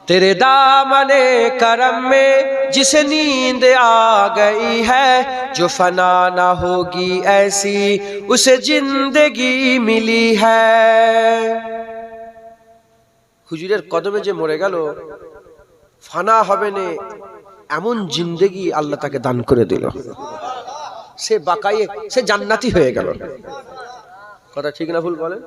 तेरे दामने करम में जिसे नींद आ गई है, जो फना ना होगी ऐसी उसे जिंदगी मिली है। हुजूरेर कदमे जे मरे गेल फाना हबे ने एमन जिंदगी आल्लाह ताके दान करे दिल, से बाकाये से জান্নাতি হয়ে গেল। কথা ঠিক না ভুল বলেন?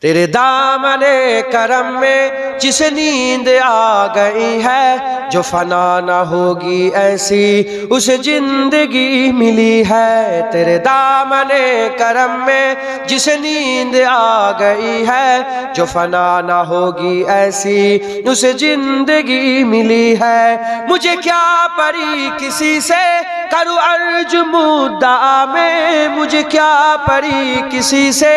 तेरे दामने करम में जिसे नींद आ गई है, जो फना ना होगी ऐसी उसे जिंदगी मिली है। तेरे दामने करम में जिसे नींद आ गई है, जो फना ना होगी ऐसी उसे जिंदगी मिली है। मुझे क्या परी किसी से करूँ अर्ज मुद्दा में, मुझे क्या परी किसी से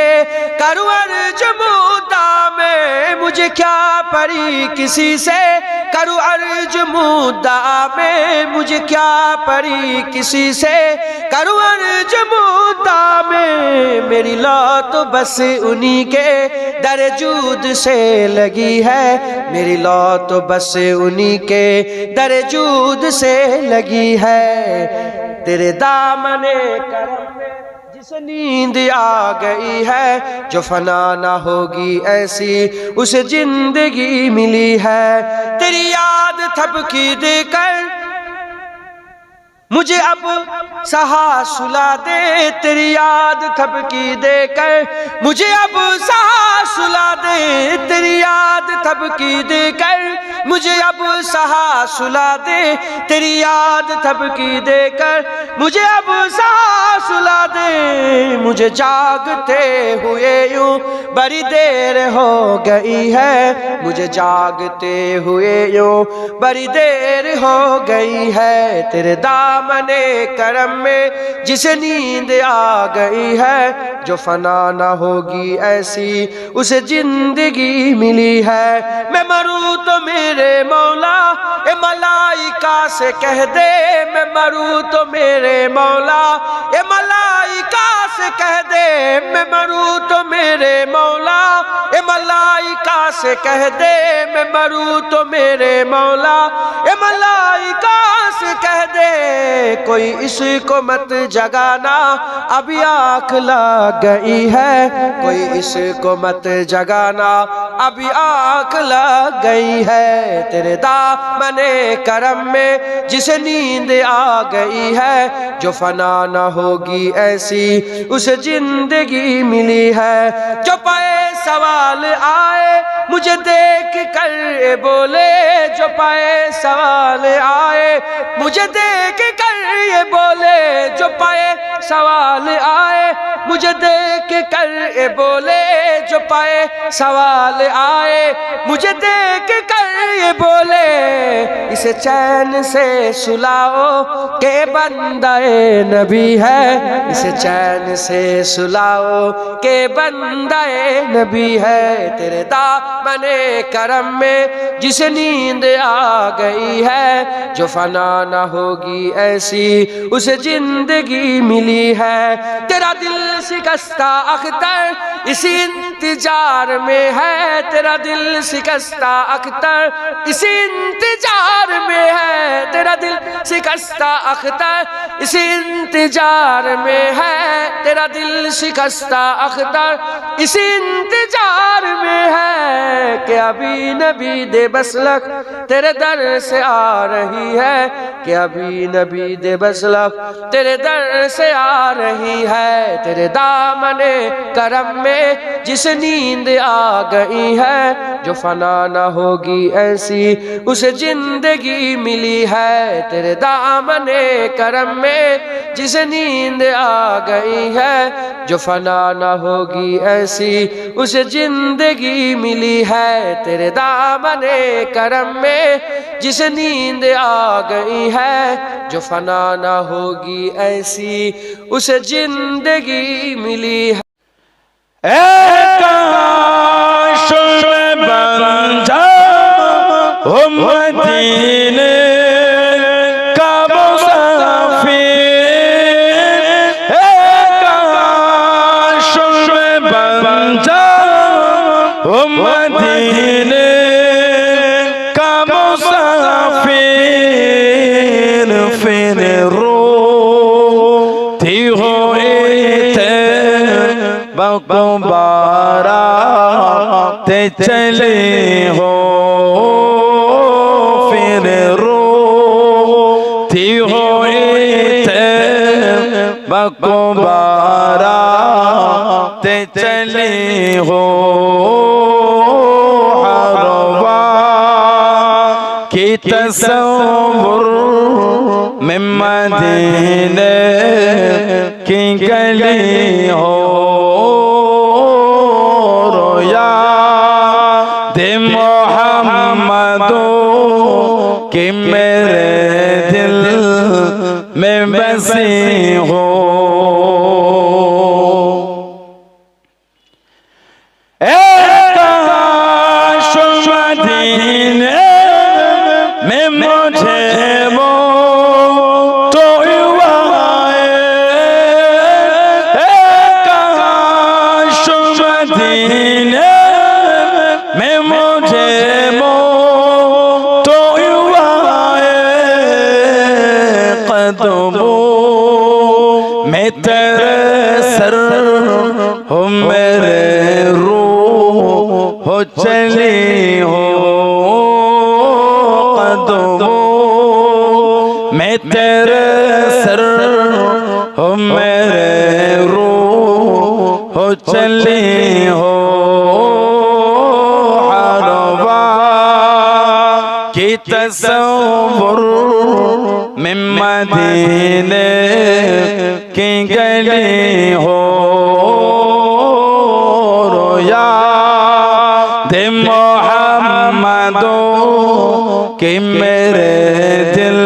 करूँ अर्ज मुद्दा में, मुझे क्या परी किसी से करूँ अर्ज मुद्दा में, मुझे क्या परी किसी से करूँ अर्ज मुद्दा में। मेरी लौ तो बस उन्हीं के दर जूद से लगी है, मेरी लौ तो बस उन्हीं के दर जूद से लगी है। तेरे दामने करम में जिसे नींद आ गई है, जो फना ना होगी ऐसी उसे जिंदगी मिली है। तेरी याद थपकी देकर मुझे अब सहा सुला दे, तेरी याद थपकी देकर मुझे अब सहा सुला दे, तेरी याद थपकी देकर मुझे अब सहा सुला दे, तेरी याद थपकी देकर मुझे अब सहा सुला दे। मुझे जागते हुए यूं बड़ी देर हो गई है, मुझे जागते हुए यूं बड़ी देर हो गई है। तेरे दामने करम में जिसे नींद आ गई है, जो फना ना होगी ऐसी उसे जिंदगी मिली है। मैं मरूं तो मेरे मौला ए मलाइका से कह दे, मैं मरूं तो मेरे मौला ए मलाइका से कह दे, मैं मरूं तो मेरे मौला ए मलाइका से कह दे, मैं मरूं तो मेरे मौला ए मलाइका से कह दे। कोई इसको मत जगाना अभी आँख लग गई है, कोई इसको मत जगाना अभी आँख लग गई है। तेरे दामने करम में जिसे नींद आ गई है, जो फना ना होगी ऐसी उसे जिंदगी मिली है। जो पाए सवाल आए मुझे देख कर बोले, जो पाए सवाल आए मुझे देख कर ये बोले, जो पाए सवाल आए मुझे देख कर ये बोले, जो पाए सवाल आए मुझे देख कर ये बोले। इसे चैन से सुलाओ के बंदाए नबी है, इसे चैन से सुलाओ के बंदाए नबी है। तेरे दामने करम में जिसे नींद आ गई है, जो फना ना होगी ऐसी उसे जिंदगी मिली है। तेरा दिल शिकस्ता अख्तर इसी इंतजार में है, तेरा दिल शिकस्ता अख्तर इसी इंतजार में है, तेरा दिल शिकस्ता अख्तर इसी इंतजार में है, तेरा दिल शिकस्ता अख्तर इसी इंतजार में है। कि अभी नबी दे बसलक तेरे दर से आ रही है, कि अभी नबी दे बसलक तेरे दर से आ रही है। तेरे दामने करम में जिस नींद आ गई है, जो फना ना होगी ऐसी उसे जिंदगी मिली है। तेरे दामने करम में जिस नींद आ गई है, जो फना ना होगी ऐसी उसे जिंदगी मिली है। तेरे दामने करम में जिस नींद आ गई है, जो फना ना होगी ऐसी उसे जिंदगी मिली है। काश में बन जाओ मदीने का मुसाफिर, काश में बन जाओ मदीने चले हो फिर रोती हो बकुबारा ते चले हो हरवा की तस्वुर में मदीने की गली हो रोया दे मोहम्मदो कि मेरे दिल में बसी हो। काश मदीने में मुझे वो तो काश मदीने में मुझे वो तो कदमों में तेरे सर हो मेरे हो चली हो कदमों में तेरे सर हो मेरे हो चली हो हरवा की तस्वुर में मदीने की गली हो रोया दे मोहम्मदो कि मेरे दिल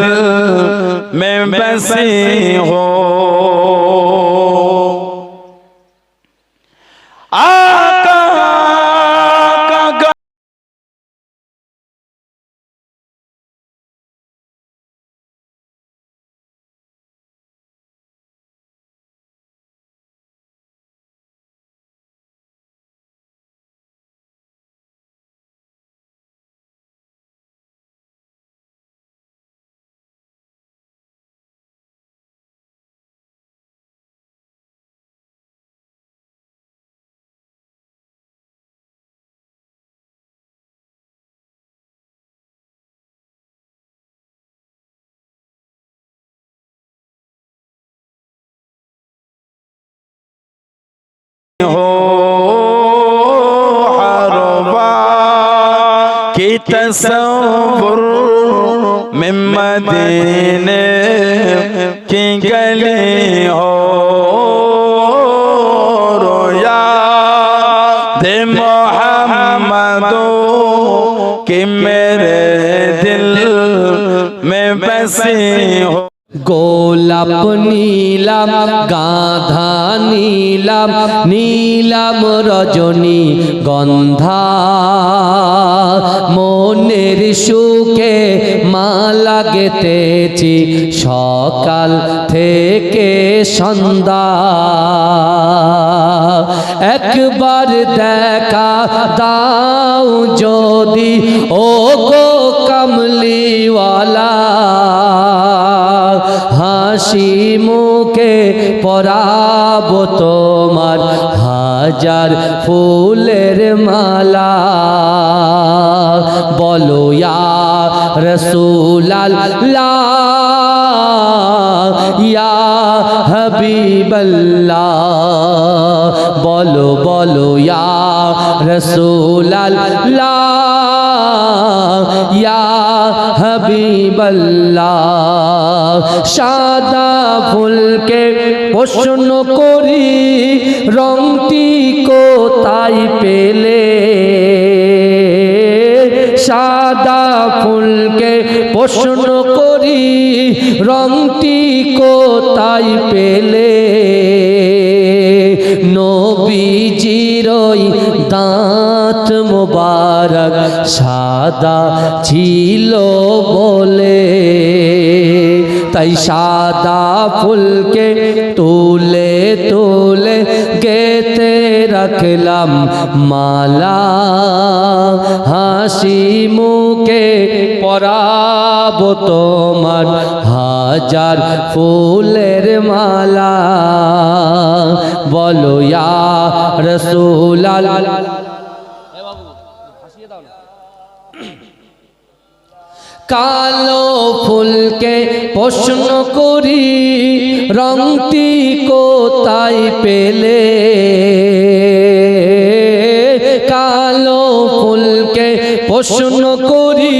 में बसी हो। आका का हो हरवा की तस्वुर में मदीने की गली हो रोया दे मोहम्मदो कि मेरे दिल में बसी हो। গোলাপ নীলাম গাধা নীলাম নীলাম রজনী গন্ধা মনের সুখে মালা গেতেছি সকাল থেকে সন্ধ্যা একবার দেখা দাও যদি ও গো কমলিওয়ালা হাসি মুখে পরাবো তোমার হাজার ফুলের মালা বলো ইয়া রাসূলুল্লাহ ইয়া হাবিবাল্লাহ বলো বলো ইয়া রাসূলুল্লাহ ইয়া হাবিবাল্লাহ সাদা ফুলকে প্রশ্ন করি রংটি কোথায় পেলে সাদা ফুলকে প্রশ্ন করি রংটি কোথায় পেলে নবীজির ওই দাঁত মোবারক সাদা ছিল বলে তাই সাদা ফুলকে তুলে তুলে গেতে রাখলাম মালা হাসি মুখে পরাবো তোমার হাজার ফুলের মালা বলো ইয়া রাসূলুল্লাহ কালো ফুলকে প্রশ্ন করি রংটি কোথায় পেলে, কালো ফুলকে প্রশ্ন করি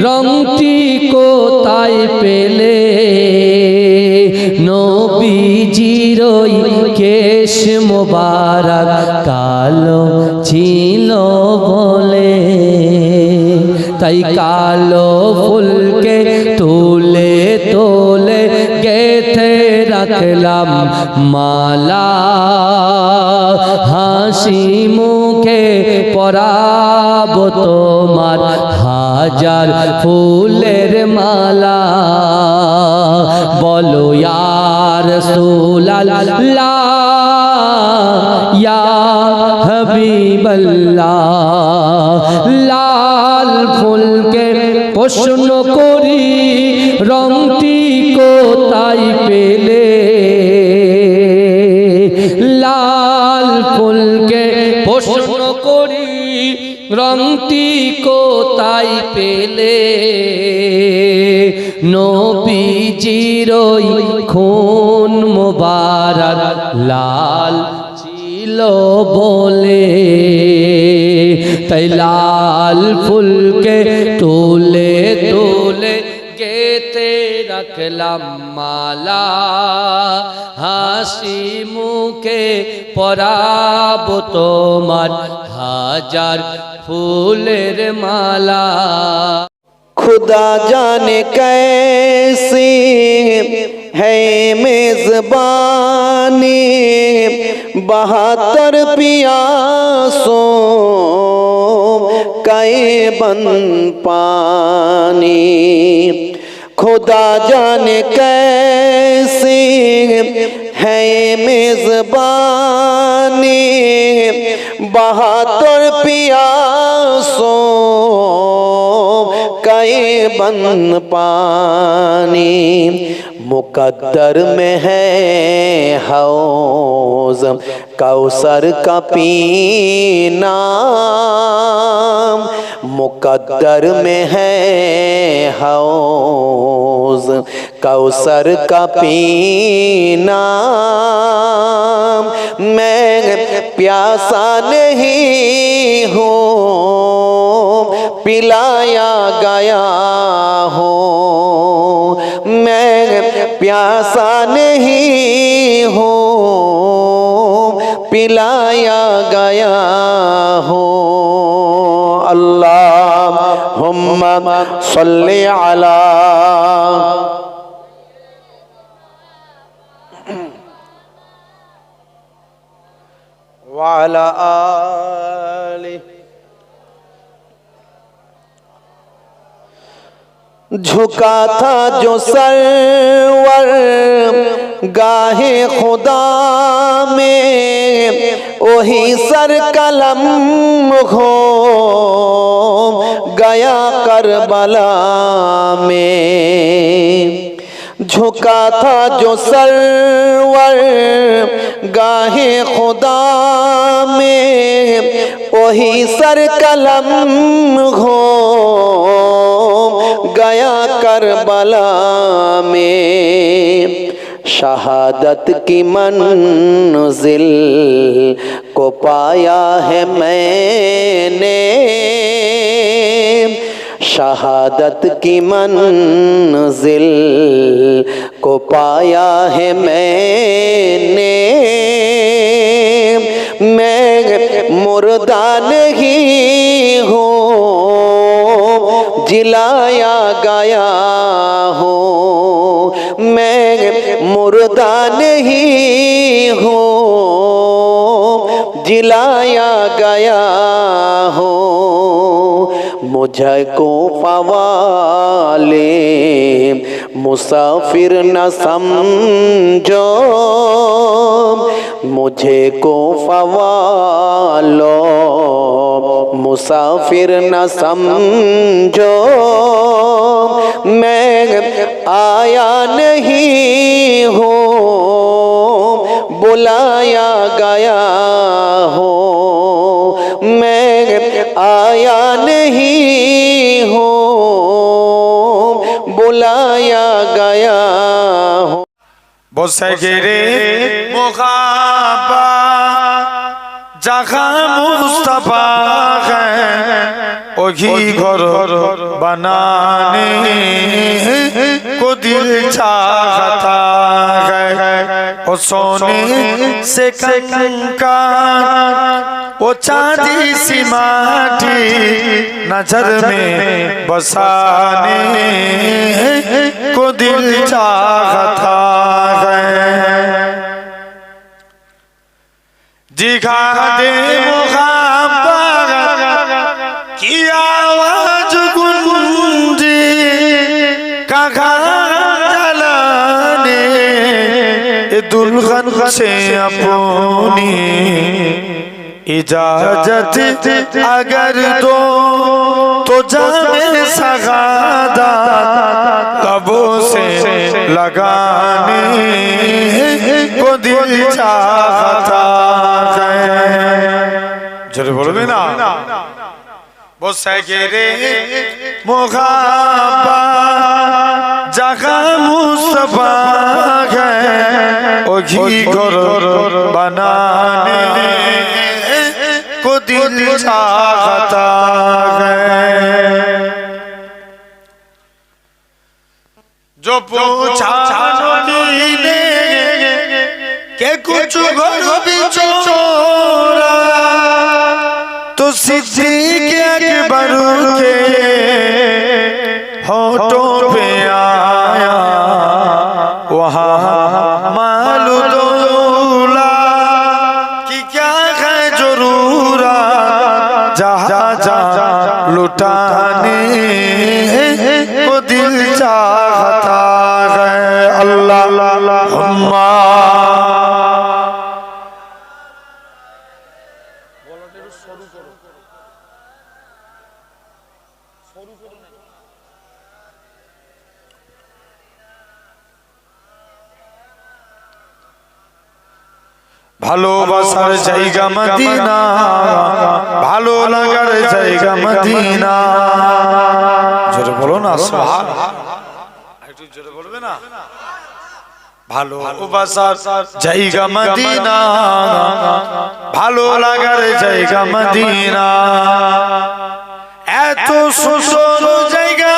রংটি কোথায় পেলে, নবীজির ওই কেশ মোবারক কালো ছিল বলে, তাই কালো ফুলকে তুলে তুলে গেথে রাখলাম মালা, হাসি মুখে পরাবো তোমার হাজার ফুলের মালা। বলো ইয়া রাসূলুল্লাহ ইয়া হাবিবাল্লাহ, লাল ফুলকে প্রশ্ন করি রংটি কোথায় পেলে, লাল ফুলকে প্রশ্ন করি রংটি কোথায় পেলে, নবীজির ওই খুন মোবারক লাল ছিল বলে, তাই লাল ফুলকে তুলে তুলে গেতে রাখলাম মালা, হাসি মুখে পরাবো তোমার হাজার ফুলের মালা। खुदा जाने कैसी है मेज़बानी, 72 पियासों का ये बन पानी, खुदा जाने कैसी है मेज़बानी, 72 पियासों का ये बन पानी, मुकद्दर में है हौज़ कौसर का पीना, मुकद्दर में है हौज़ कौसर का पीना, मैं प्यासा नहीं हूँ पिलाया गया हूँ, मैं प्यासा नहीं हूँ पिलाया गया हूँ। अल्लाहुम्मा सल्ली अला व अला आलि। झुका था जो सरवर गाहे खुदा में, वही सर कलम हो गया करबला में, झुका था जो सरवर गाहे खुदा में, वही सर कलम हो गया करबला में, शहादत की मंजिल को पाया है मैंने, शहादत की मंजिल को पाया है मैंने, मैं मुर्दा नहीं हूँ जिलाया गया हूँ, मैं मुर्दा नहीं हूँ जिलाया गया हूँ, मुझको फवाले मुसाफिर न समझो, मुझे को फवालो मुसाफिर न समझो, मैं आया नहीं हूँ बुलाया गया हूँ, मैं आया नहीं বসে গেরে মোহাব্বা जहाँ मुस्तफा है वही घर बनाने को दिल चाहता है वो सोने से कंकार वो चांदी सी माटी नजर में बसाने को दिल चाहता है जिहादे मुहब्बत की आवाज गूंजे कहाँ जलाने दुल्हन से अपनी इजाजत अगर दो तो जाने सगादा लबों से लगाने को दिल चाहता है जरूर बोलोगे ना बसे गेरे मुहाब्बा जहाँ मुस्तफा है वही घर बनाने को दिल चाहता है जो पूछा नबी ने के कुछ घर बिचौरा तो सिद्दीक अकबर के होठों पे आया वहाँ मालूम दूल्हा कि क्या है जरूरा जहाँ जहाँ लुटाने को दिल चाहता है अल्लाह अम्मा ভালোবাসার জায়গা মদিনা ভালো লাগার জায়গা মদিনা জোরে বলো না সুবহানাল্লাহ একটু জোরে বলবে না ভালোবাসার জায়গা মদিনা ভালো লাগার জায়গা মদিনা এত সুন্দর জায়গা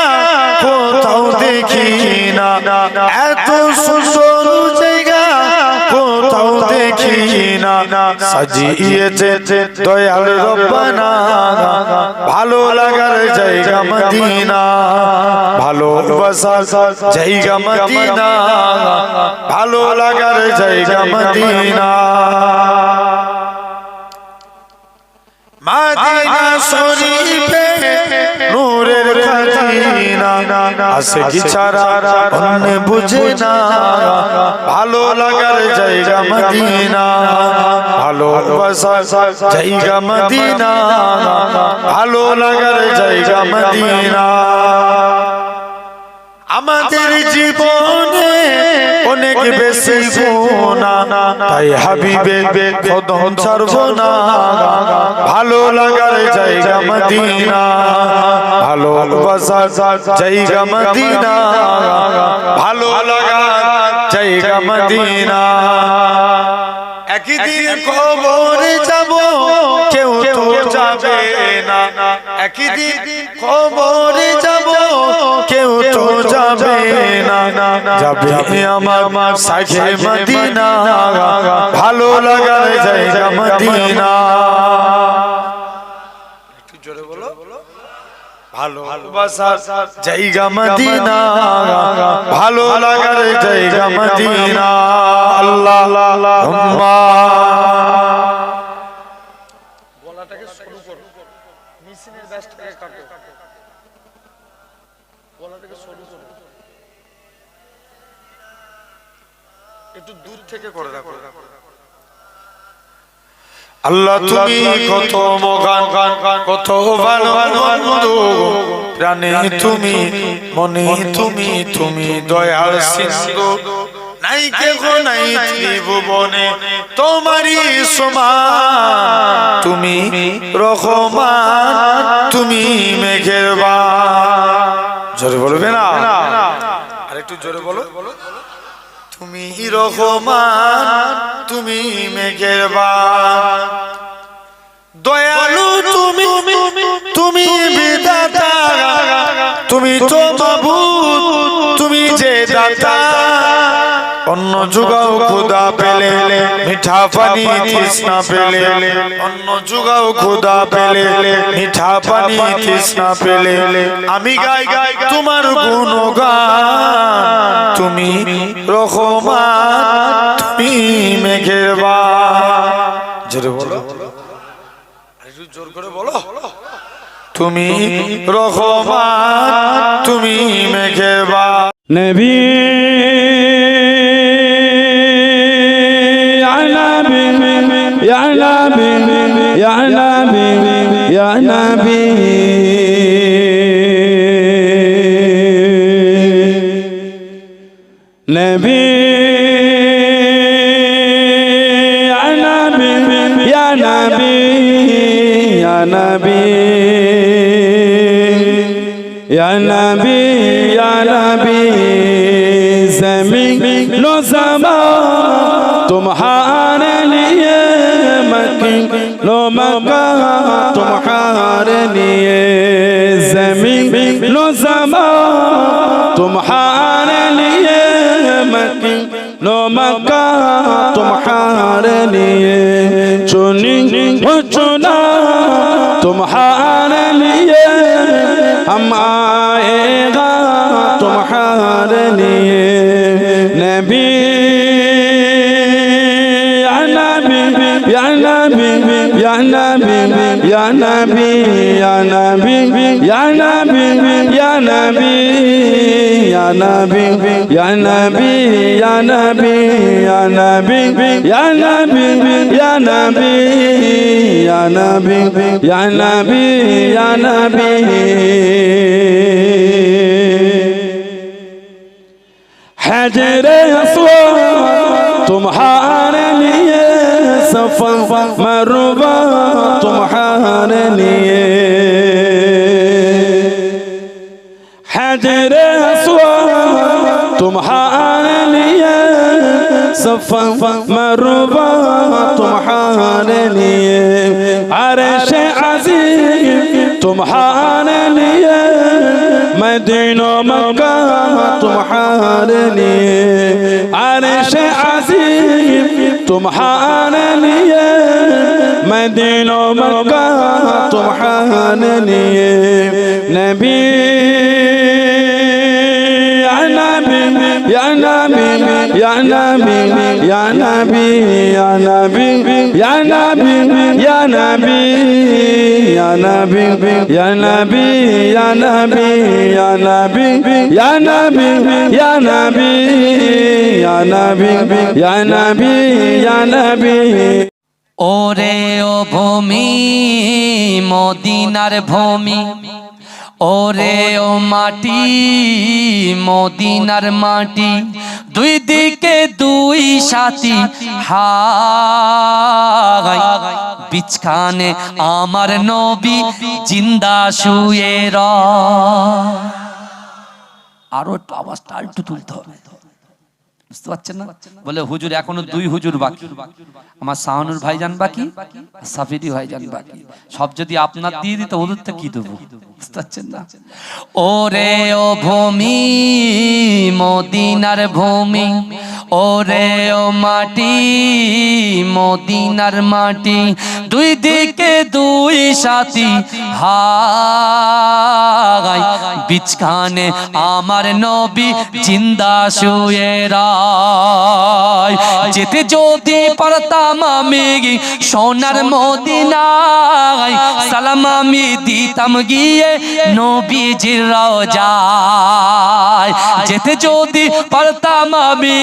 কোথাও দেখি না এত সুন্দর জায়গা কোথাও দেখি না সাজিয়েছে দয়াল রব্বানা ভালো লাগার জায়গা মদিনা ভালোবাসার জায়গা মদিনা ভালো লাগার জায়গা মদিনা মদিনা শরীফে নূরের খাজিনা আসে কি ছাড়া অন্য বুঝে না ভালো লাগার জায়গা মদিনা ভালোবাসার জায়গা মদিনা ভালো লাগার জায়গা মদিনা আমাদের জীবনে অনেক বেশি গুনাহ তাই হাবিবে কদম ছাড়বো না ভালো লাগার জায়গা মদিনা ভালোবাসার জায়গা মদিনা ভালো লাগার জায়গা মদিনা একদিন কবরে যাব কেউ তো যাবে না একদিন কবরে যাব কেউ তো যাবে না যাবে আমার সাথে মদিনা ভালো লাগার জায়গা মদিনা একটু জোরে বলো ভালোবাসার জায়গা মদিনা ভালো লাগার জায়গা মদিনা আল্লাহুম্মা গলাটাকে শুরু করো মেশিনের ব্যাসটাকে কাটো গলাটাকে শুরু করো একটু দূর থেকে করে রাখো আল্লাহ তুমি কত মহান কত ভালো বন্ধু প্রাণে তুমি মনে তুমি তুমি দয়াল সিন্ধু নাই কেহ নাই ত্রিভুবনে তোমারই সমান তুমি রহমান তুমি মেহেরবান জোরে বলবে না আরেকটু জোরে বলো তুমি রহমান তুমি মেহেরবান দয়ালু তুমি তুমি বিধাতা তুমি তো মাবুদ তুমি যে দাতা অন্ন যুগাও খোদা পেলে মিঠা পানি তৃষ্ণা পেলে অন্ন যুগাও খোদা পেলে মিঠা পানি তৃষ্ণা পেলে আমি গাই তোমার গুণগান তুমি রহমান তুমি মেহেরবান জোরে বলো একটু জোর করে বলো তুমি রহমান তুমি মেহেরবান নবী يا نبي يا نبي يا نبي نبي يا نبي يا نبي يا نبي يا نبي يا نبي زمین و زمان تمہارے لیے مکی لو مکہ تمہارے لیے زمین و زمان تمہارے لیے مکی لو مکہ تمہارے لیے چنی و چنا تمہارے لیے ہم آئے گا تمہارے لیے نبی یا نبی یا نبی یا نبی یا نبی یا نبی یا نبی یا نبی یا نبی یا نبی یا نبی یا نبی یا نبی یا نبی یا نبی یا نبی یا نبی حجر اسود تمہارے لیے صفا مروہ تمہارے لیے حجر اسود تمہارے لیے صفا مروہ تمہارے لیے عرش عظیم تمہارے لیے مدینہ مکہ تمہارے لیے عرش عظیم تمہارے لیے مدینہ مکہ تمہارے لیے نبی یا نبی یا نبی یا نبی یا نبی یا نبی یا نبی یا نبی یا نبی یا نبی یا نبی یا نبی یا نبی یا نبی یا نبی یا نبی یا نبی ওরে ও ভূমি মদিনার ভূমি ওরে ও মাটি মদিনার মাটি দুই দিকে দুই সাথী হাই বিছখানে আমার নবী জিন্দা শুয়ে আরো একটু আওয়াজটা একটু তুলতে হবে বুঝতে পারছেন না বলে হুজুর এখনো দুই হুজুর বাকি আমার শাহানুর ভাইজান বাকি সাফিরি ভাইজান বাকি সব যদি আপনার দিয়ে দিত হুজুরটা কি দেবো বুঝতে পারছেন না ওরে ও ভূমি মদিনার ভূমি ওরে ও মাটি মদিনার মাটি দুই দিকে দুই সাথী হাই বিছখানে আমার নবী জিন্দা শুয়ে যেতে যদি পারতাম আমি সোনার মদিনায় সালাম আমি দিতাম গিয়ে নবীজির রওজায় যেতে যদি পারতাম আমি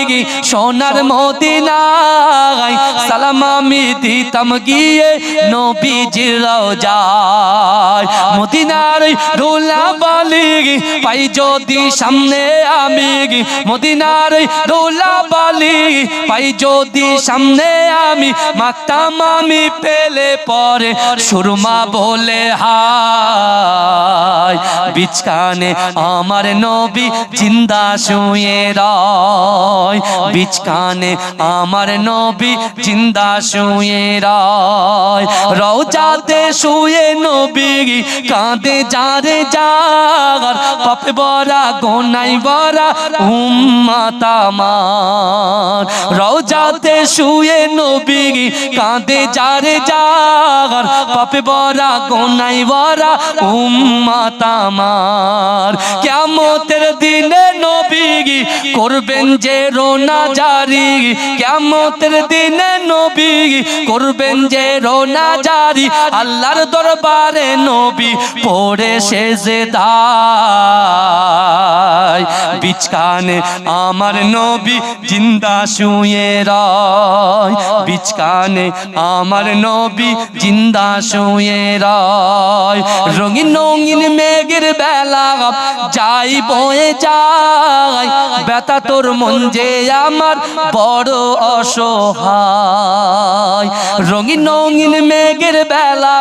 সোনার মদিনায় সালাম আমি দিতাম গিয়ে নবীজির রওজায় মদিনার ধুলাবালি পাই যদি সামনে আমি মদিনার ধুলাবালি পাই যদি সামনে আমি মাতাম আমি পেলে পরে সুরমা বলে হায় বিচকানে আমার নবী জিন্দা শুয়ে রয়, বিচকানে আমার নবী জিন্দা শুয়ে রয়। রওজাতে শুয়ে নবী কাঁদে যারে যার, পাপে ভরা গোনায় ভরা উম্মত আমার। রওজাতে শুয়ে নবী কাঁদে যারে যার, পাপে ভরা গোনায় ভরা উম্মত আমার। কিয়ামতের দিনে নবী করবেন যে রোনা জারি, কিয়ামতের দিনে নবী করবেন যে রোনা জারি। আল্লাহর দরবারে নবী পড়ে সেজদায়, বিচকানে আমার নবী জিন্দা শুয়ে রয়, বিচকানে আমার নবী জিন্দা শুয়ে রয়। রঙিন রঙিন মেঘের বেলা যাই বয়ে যায়, ব্যথা তোর মন যে আমার বড় অসহায়। রঙিন রঙিন মেঘের বেলা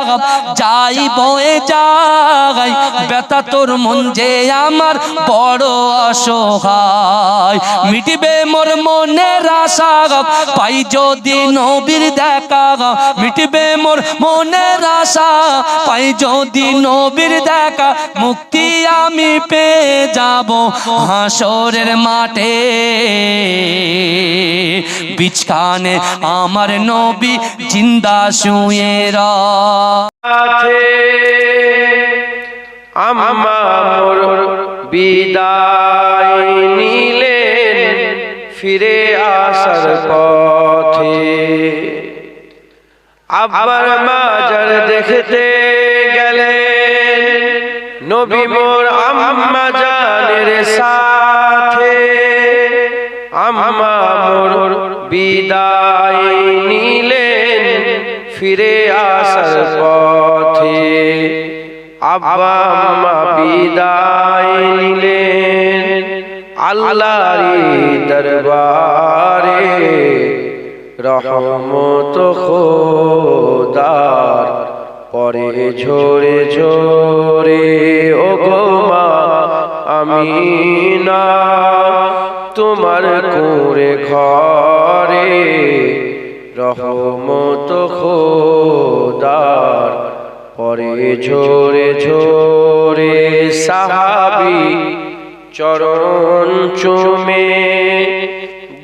যাই বয়ে যায়, ব্যথা তোর মন যে আমার বড় অসহায়। মিটিবে মোর মনের আশা পাই যদি নবীর দেখা, মিটিবে মোর মনের আশা পাই যদি নবীর দেখা। মুক্তি আমি পেয়ে যাব হাসরের মাঠে, বিচকানে আমার নবী জিন্দা শুয়ে রয়। আমার বিদায় নিলেন ফিরে আসার পথে, আবার মাজার দেখতে গেলেন নবী মোর আম্মা জানের সাথে। আম্মা মোর বিদায় নিলেন ফিরে আসার পথে, আব্বা আম্মা বিদায় নিলেন আল্লাহর দরবারে। রহমত খোদার পরে ঝরে ঝরে ও গো মা আমিনা, তোমার কুঁড়ে ঘরে রহমত খোদার পরে ঝরে ঝরে। সাহাবী চরণ চুমে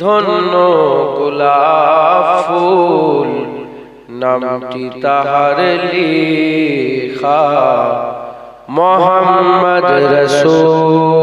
ধন্য গোলাপ ফুল, নামটি তাহার লিখা মোহাম্মদ রসূল।